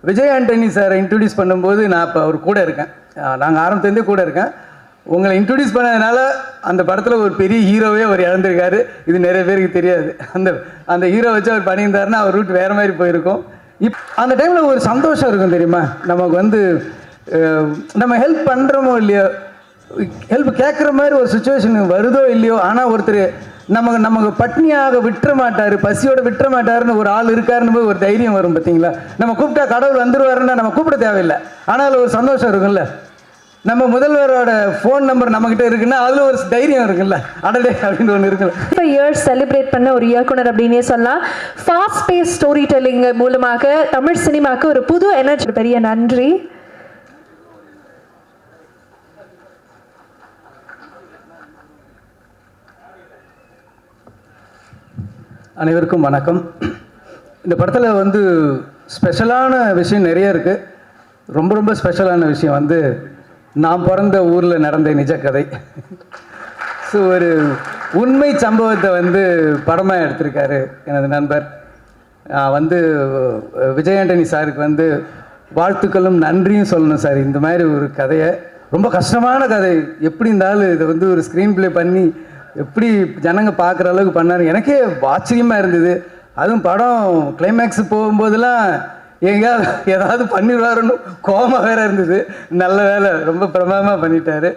விஜய் ஆண்டனி சாரை இன்ட்ரடியூஸ் பண்ணும்போது நான் இப்போ அவர் கூட இருக்கேன். நாங்கள் ஆரம்பத்துலேருந்தே கூட இருக்கேன். உங்களை இன்ட்ரடியூஸ் பண்ணதுனால அந்த படத்தில் ஒரு பெரிய ஹீரோவே அவர் இழந்திருக்காரு. இது நிறைய பேருக்கு தெரியாது. அந்த ஹீரோ வச்சு அவர் பண்ணியிருந்தாருன்னா அவர் ரூட் வேறு மாதிரி போயிருக்கும். அந்த டைமில் ஒரு சந்தோஷம் இருக்கும் தெரியுமா? நமக்கு வந்து நம்ம ஹெல்ப் பண்ணுறோமோ இல்லையோ, ஹெல்ப் கேட்குற மாதிரி ஒரு சுச்சுவேஷன் வருதோ இல்லையோ, ஆனால் ஒருத்தர் நமக்கு பட்னியாக விட்டுற மாட்டார், பசியோட விட்டுற மாட்டாருன்னு ஒரு ஆள் இருக்காருன்னு போது ஒரு தைரியம் வரும் பார்த்தீங்களா? நம்ம கூப்பிட்டா கடவுள் வந்துருவாருன்னா நம்ம கூப்பிட தேவையில்லை, ஆனால் ஒரு சந்தோஷம் இருக்குல்ல. நம்ம முதல்வரோட ஃபோன் நம்பர் நம்மகிட்ட இருக்குன்னா அதில் ஒரு தைரியம் இருக்குல்ல, அடடே அப்படின்னு ஒன்று இருக்குல்ல. 5 இயர்ஸ் செலிப்ரேட் பண்ண ஒரு இயக்குனர் அப்படின்னே சொல்லலாம். ஃபாஸ்ட் பேஸ் ஸ்டோரி டெல்லிங் மூலமாக தமிழ் சினிமாவுக்கு ஒரு புது எனர்ஜி. பெரிய நன்றி. அனைவருக்கும் வணக்கம். இந்த படத்தில் வந்து ஸ்பெஷலான விஷயம் நிறைய இருக்குது. ரொம்ப ரொம்ப ஸ்பெஷலான விஷயம் வந்து நான் பிறந்த ஊரில் நடந்த நிஜ கதை. ஸோ ஒரு உண்மை சம்பவத்தை வந்து படமாக எடுத்திருக்காரு எனது நண்பர். வந்து விஜய் ஆண்டனி சாருக்கு வந்து வாழ்த்துக்களும் நன்றியும் சொல்லணும் சார். இந்த மாதிரி ஒரு கதையை, ரொம்ப கஷ்டமான கதை, எப்படி இருந்தாலும் இதை வந்து ஒரு ஸ்க்ரீன் ப்ளே பண்ணி எப்படி ஜனங்க பார்க்குற அளவுக்கு பண்ணாரு. எனக்கே ஆச்சரியமாக இருந்தது. அதுவும் படம் கிளைமேக்ஸு போகும்போதெல்லாம் எங்கேயாவது ஏதாவது பண்ணிடுவாருன்னு கோபமாக வேறு இருந்தது. நல்ல வேலை, ரொம்ப பிரமாதமாக பண்ணிட்டாரு.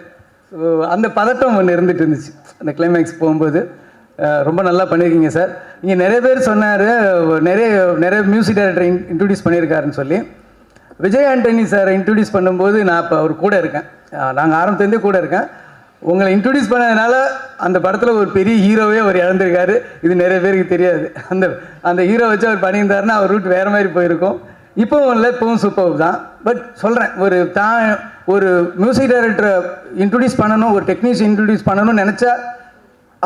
ஸோ அந்த பதட்டம் ஒன்று இருந்துகிட்டு இருந்துச்சு அந்த கிளைமேக்ஸ் போகும்போது. ரொம்ப நல்லா பண்ணியிருக்கீங்க சார். இங்கே நிறைய பேர் சொன்னார், நிறைய மியூசிக் டைரக்டர் இன்ட்ரடியூஸ் பண்ணியிருக்காருன்னு சொல்லி. விஜய் ஆண்டனி சாரை இன்ட்ரடியூஸ் பண்ணும்போது நான் இப்போ அவர் கூட இருக்கேன். நாங்கள் ஆரம்பத்துலேருந்தே கூட இருக்கேன். உங்களை இன்ட்ரடியூஸ் பண்ணதுனால அந்த படத்தில் ஒரு பெரிய ஹீரோவே அவர் இழந்திருக்காரு. இது நிறைய பேருக்கு தெரியாது. அந்த ஹீரோ வச்சு அவர் பண்ணியிருந்தாருன்னா அவர் ரூட் வேறு மாதிரி போயிருக்கும். இப்போவும் இல்லை, இப்போவும் சூப்பர் தான். பட் சொல்கிறேன், ஒரு மியூசிக் டைரக்டரை இன்ட்ரடியூஸ் பண்ணணும், ஒரு டெக்னீஷியன் இன்ட்ரடியூஸ் பண்ணணும்னு நினச்சா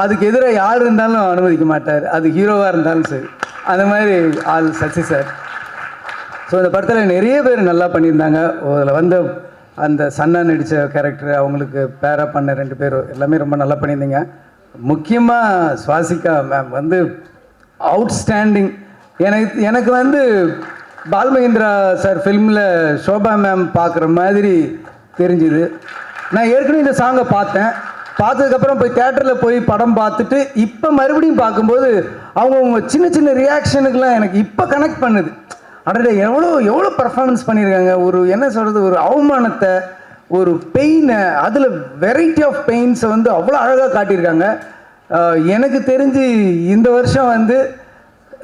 அதுக்கு எதிராக யார் இருந்தாலும் அனுமதிக்க மாட்டார், அது ஹீரோவாக இருந்தாலும் சரி. அந்த மாதிரி ஆள் சசி சார். ஸோ இந்த படத்தில் நிறைய பேர் நல்லா பண்ணியிருந்தாங்க. அதில் வந்து அந்த சன்னா நடித்த கேரக்டர், அவங்களுக்கு பேரா பண்ண 2 பேர் எல்லாமே ரொம்ப நல்லா பண்ணியிருந்தீங்க. முக்கியமாக சுவாசிகா மேம் வந்து அவுட்ஸ்டாண்டிங். எனக்கு வந்து பால்மகேந்திரா சார் ஃபிலிமில் ஷோபா மேம் பார்க்குற மாதிரி தெரிஞ்சுது. நான் ஏற்கனவே இந்த சாங்கை பார்த்ததுக்கப்புறம் போய் தேட்டரில் போய் படம் பார்த்துட்டு இப்போ மறுபடியும் பார்க்கும்போது அவங்க சின்ன சின்ன ரியாக்ஷனுக்கெலாம் எனக்கு இப்போ கனெக்ட் பண்ணுது. அடடே எவ்வளோ பர்ஃபார்மன்ஸ் பண்ணியிருக்காங்க. ஒரு என்ன சொல்கிறது, ஒரு அவமானத்தை, ஒரு பெயினை, அதில் வெரைட்டி ஆஃப் பெயின்ஸை வந்து அவ்வளோ அழகாக காட்டியிருக்காங்க. எனக்கு தெரிஞ்சு இந்த வருஷம் வந்து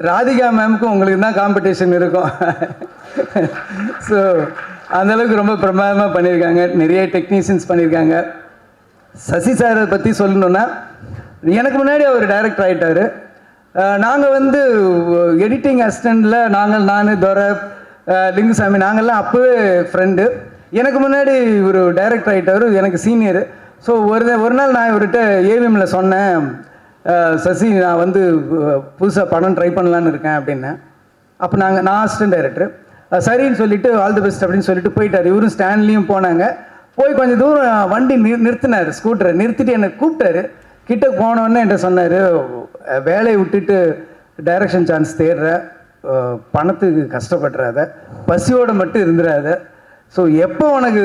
ராதிகா மேமுக்கும் உங்களுக்கு தான் காம்படிஷன் இருக்கும். ஸோ அந்தளவுக்கு ரொம்ப பிரமாதமாக பண்ணியிருக்காங்க. நிறைய டெக்னீஷியன்ஸ் பண்ணியிருக்காங்க. சசி சாரை பற்றி சொல்லணுன்னா, எனக்கு முன்னாடி அவர் டைரக்டர் ஆகிட்டார். நாங்கள் வந்து எடிட்டிங் அசிஸ்டண்டில் நான் துரை, லிங்குசாமி, நாங்கள்லாம் அப்போவே ஃப்ரெண்டு. எனக்கு முன்னாடி ஒரு டைரக்டர் ஆகிட்டார், எனக்கு சீனியரு. ஸோ ஒரு நாள் நான் இவர்கிட்ட ஏவிஎம்மில் சொன்னேன், சசி நான் வந்து புதுசாக படம் ட்ரை பண்ணலான்னு இருக்கேன் அப்படின்னேன். அப்போ நான் அசிஸ்டன்ட் டைரக்டர். சரின்னு சொல்லிவிட்டு ஆல் தி பெஸ்ட் அப்படின்னு சொல்லிட்டு போயிட்டார். இவரும் ஸ்டாண்ட்லேயும் போனாங்க. போய் கொஞ்சம் தூரம் வண்டி நிறுத்தினார், ஸ்கூட்டரை நிறுத்திட்டு என்னை கூப்பிட்டாரு. கிட்ட போனோடனே என்கிட்ட சொன்னார், வேலையை விட்டுட்டு டைரக்ஷன் சான்ஸ் தேடுற, பணத்துக்கு கஷ்டப்படுறாத, பசியோடு மட்டும் இருந்துடாத. ஸோ எப்போ உனக்கு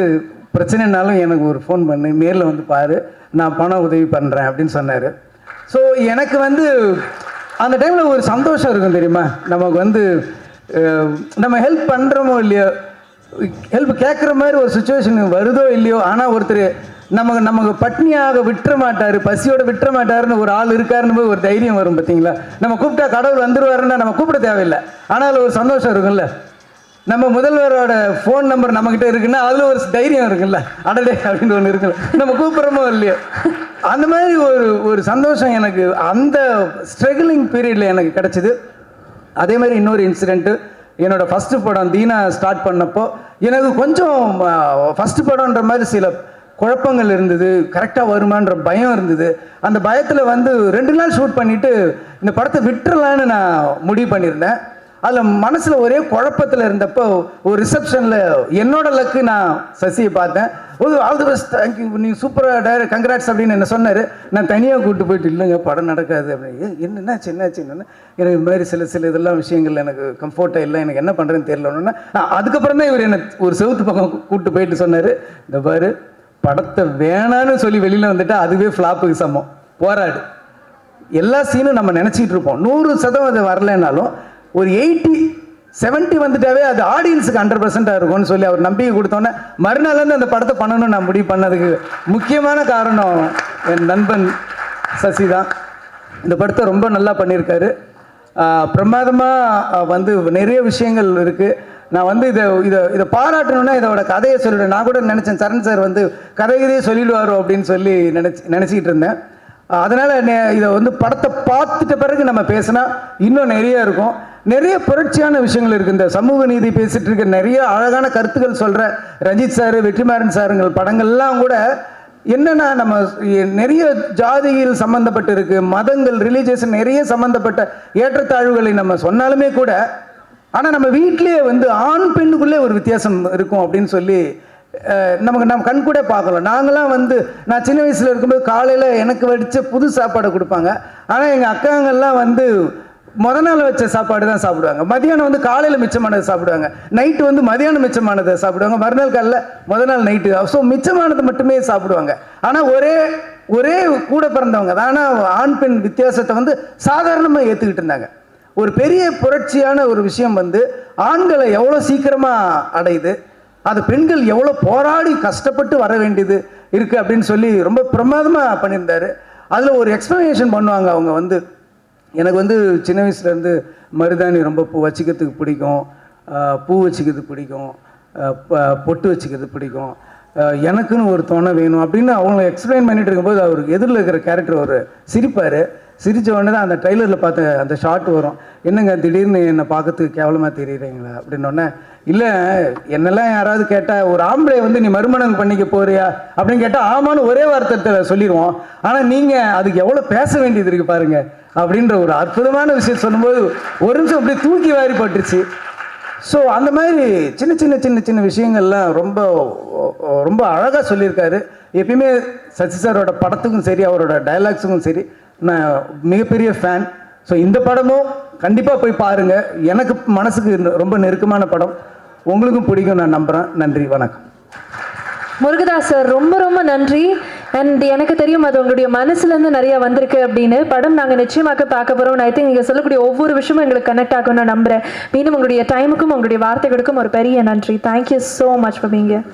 பிரச்சனைனாலும் எனக்கு ஒரு ஃபோன் பண்ணு, நேரில் வந்து பாரு, நான் பண உதவி பண்ணுறேன் அப்படின்னு சொன்னார். ஸோ எனக்கு வந்து அந்த டைமில் ஒரு சந்தோஷம் இருக்கும் தெரியுமா? நமக்கு வந்து நம்ம ஹெல்ப் பண்ணுறோமோ இல்லையோ, ஹெல்ப் கேட்குற மாதிரி ஒரு சுச்சுவேஷன் வருதோ இல்லையோ, ஆனால் ஒருத்தர் நமக்கு பட்னியாக விட்டுற மாட்டார், பசியோட விட்டுற மாட்டாருன்னு ஒரு ஆள் இருக்காருன்னு போது ஒரு தைரியம் வரும் பார்த்தீங்களா? நம்ம கூப்பிட்டா கடவுள் வந்துருவாருன்னா நம்ம கூப்பிட தேவையில்லை, ஆனால் ஒரு சந்தோஷம் இருக்குல்ல. நம்ம முதல்வரோட ஃபோன் நம்பர் நம்மகிட்ட இருக்குன்னா அதில் ஒரு தைரியம் இருக்குல்ல, அடடே அப்படின்னு ஒன்று இருக்குல்ல, நம்ம கூப்பிட்றோமோ இல்லையோ. அந்த மாதிரி ஒரு சந்தோஷம் எனக்கு அந்த ஸ்ட்ரகிளிங் பீரியடில் எனக்கு கிடச்சிது. அதே மாதிரி இன்னொரு இன்சிடெண்ட்டு, என்னோடய ஃபஸ்ட்டு படம் தீனா ஸ்டார்ட் பண்ணப்போ எனக்கு கொஞ்சம் ஃபஸ்ட்டு படம்ன்ற மாதிரி சில குழப்பங்கள் இருந்தது, கரெக்டாக வருமான்ற பயம் இருந்தது. அந்த பயத்தில் வந்து 2 நாள் ஷூட் பண்ணிவிட்டு இந்த படத்தை விட்டுறலான்னு நான் முடிவு பண்ணியிருந்தேன். அதில் மனசில் ஒரே குழப்பத்தில் இருந்தப்போ ஒரு ரிசப்ஷனில் என்னோட லக்கு நான் சசியை பார்த்தேன். ஆல் தி பெஸ்ட், தேங்க்யூ, நீங்கள் சூப்பராக டைரக்ட், கங்க்ராட்ஸ் அப்படின்னு என்ன சொன்னார். நான் தனியாக கூப்பிட்டு போயிட்டு இல்லைங்க படம் நடக்காது அப்படின்னு. என்னாச்சு என்னன்னு எனக்கு இது மாதிரி சில இதெல்லாம் விஷயங்கள் எனக்கு கம்ஃபர்ட்டாக இல்லை, எனக்கு என்ன பண்ணுறேன்னு தெரியலன்னு. அதுக்கப்புறம் தான் இவர் என்னை ஒரு செவுத்து பக்கம் கூப்பிட்டு போயிட்டு சொன்னார், இந்த பாரு படத்தை வேணான்னு சொல்லி வெளியில் வந்துட்டா அதுவே ஃப்ளாப்புக்கு சமம், போராடு. எல்லா சீனும் நம்ம நினச்சிட்டு இருப்போம் 100% வரலைன்னாலும் ஒரு 80-70 வந்துட்டாவே அது ஆடியன்ஸுக்கு 100% இருக்கும்னு சொல்லி அவர் நம்பிக்கை கொடுத்தோன்னே மறுநாள்லேருந்து அந்த படத்தை பண்ணணும்னு நான் முடிவு பண்ணதுக்கு முக்கியமான காரணம் என் நண்பன் சசி தான். இந்த படத்தை ரொம்ப நல்லா பண்ணியிருக்காரு. பிரமாதமாக வந்து நிறைய விஷயங்கள் இருக்குது. நான் வந்து இதை பாராட்டணுன்னா இதோட கதையை சொல்லிவிடுவேன். நான் கூட நினச்சேன் சரண் சார் வந்து கதையே சொல்லிடுவாரோ அப்படின்னு சொல்லி நினச்சிக்கிட்டு இருந்தேன். அதனால் இதை வந்து படத்தை பார்த்துட்ட பிறகு நம்ம பேசினா இன்னும் நிறைய இருக்கும். நிறைய புரட்சியான விஷயங்கள் இருக்குது. இந்த சமூக நீதி பேசிகிட்டு இருக்க நிறைய அழகான கருத்துக்கள் சொல்கிற ரஞ்சித் சார், வெற்றிமாறன் சாருங்கள் படங்கள்லாம் கூட என்னென்னா நம்ம நிறைய ஜாதியில் சம்மந்தப்பட்டு இருக்குது, மதங்கள், ரிலீஜியஸ் நிறைய சம்மந்தப்பட்ட ஏற்றத்தாழ்வுகளை நம்ம சொன்னாலுமே கூட ஆனால் நம்ம வீட்டிலேயே வந்து ஆண் பெண்ணுக்குள்ளே ஒரு வித்தியாசம் இருக்கும் அப்படின்னு சொல்லி நம்ம கண் கூட பார்க்கலாம். நாங்களாம் வந்து நான் சின்ன வயசில் இருக்கும்போது காலையில் எனக்கு வடித்த புது சாப்பாடை கொடுப்பாங்க. ஆனால் எங்கள் அக்காங்கள்லாம் வந்து நாள் வச்ச சாப்பாடு தான் சாப்பிடுவாங்க. மதியானம் வந்து காலையில் மிச்சமானதை சாப்பிடுவாங்க, நைட்டு வந்து மதியானம் மிச்சமானதை சாப்பிடுவாங்க, மறுநாள் காலையில் நாள் நைட்டு. ஸோ மிச்சமானது மட்டுமே சாப்பிடுவாங்க. ஆனால் ஒரே கூட பிறந்தவங்க தான். ஆனால் ஆண் பெண் வித்தியாசத்தை வந்து சாதாரணமாக ஏற்றுக்கிட்டு இருந்தாங்க. ஒரு பெரிய புரட்சியான ஒரு விஷயம் வந்து ஆண்களை எவ்வளோ சீக்கிரமாக அடையுது, அது பெண்கள் எவ்வளோ போராடி கஷ்டப்பட்டு வர வேண்டியது இருக்குது அப்படின்னு சொல்லி ரொம்ப பிரமாதமாக பண்ணியிருந்தார். அதில் ஒரு எக்ஸ்ப்ளனேஷன் பண்ணுவாங்க அவங்க வந்து, எனக்கு வந்து சின்ன வயசுலேருந்து மருதாணி ரொம்ப வச்சுக்கிறதுக்கு பிடிக்கும், பூ வச்சுக்கிறதுக்கு பிடிக்கும், பொட்டு வச்சுக்கிறது பிடிக்கும், எனக்குன்னு ஒரு துணை வேணும் அப்படின்னு அவங்க எக்ஸ்பிளைன் பண்ணிட்டு இருக்கும்போது அவருக்கு எதிரில் இருக்கிற கேரக்டர் ஒரு சிரிப்பார். சிரித்த உடனே தான் அந்த ட்ரெய்லரில் பார்த்த அந்த ஷார்ட் வரும், என்னங்க திடீர்னு என்னை பார்க்கறதுக்கு கேவலமாக தெரியுறீங்களா அப்படின்னோடனே, இல்லை என்னெல்லாம் யாராவது கேட்டால் ஒரு ஆம்பளை வந்து நீ மறுமணம் பண்ணிக்க போறியா அப்படின்னு கேட்டால் ஆமான்னு ஒரே வார்த்தை சொல்லிடுவோம். ஆனால் நீங்கள் அதுக்கு எவ்வளோ பேச வேண்டியது இருக்குது பாருங்கள் அப்படின்ற ஒரு அற்புதமான விஷயம் சொல்லும்போது ஒரு நிமிஷம் அப்படியே தூக்கி வாரி பட்டுருச்சு. ஸோ அந்த மாதிரி சின்ன சின்ன சின்ன சின்ன விஷயங்கள்லாம் ரொம்ப ரொம்ப அழகாக சொல்லியிருக்காரு. எப்பயுமே சசி சாரோட படத்துக்கும் சரி அவரோட டைலாக்ஸுக்கும் சரி நான் மிகப்பெரிய ஃபேன். ஸோ இந்த படமும் கண்டிப்பாக போய் பாருங்கள். எனக்கு மனசுக்கு ரொம்ப நெருக்கமான படம், உங்களுக்கும் பிடிக்கும் நான் நம்புகிறேன். நன்றி, வணக்கம். முருகதாஸ் சார் ரொம்ப ரொம்ப நன்றி. அண்ட் எனக்கு தெரியும் அது உங்களுடைய மனசுலேருந்து நிறையா வந்திருக்கு அப்படின்னு. படம் நாங்கள் நிச்சயமாக பார்க்க போகிறோம். ஐ திங்க் நீங்கள் சொல்லக்கூடிய ஒவ்வொரு விஷயமும் எங்களுக்கு கனெக்ட் ஆகும் நான் நம்புகிறேன். மீண்டும் உங்களுடைய டைமுக்கும் உங்களுடைய வார்த்தைகளுக்கும் ஒரு பெரிய நன்றி. Thank you so much for being here.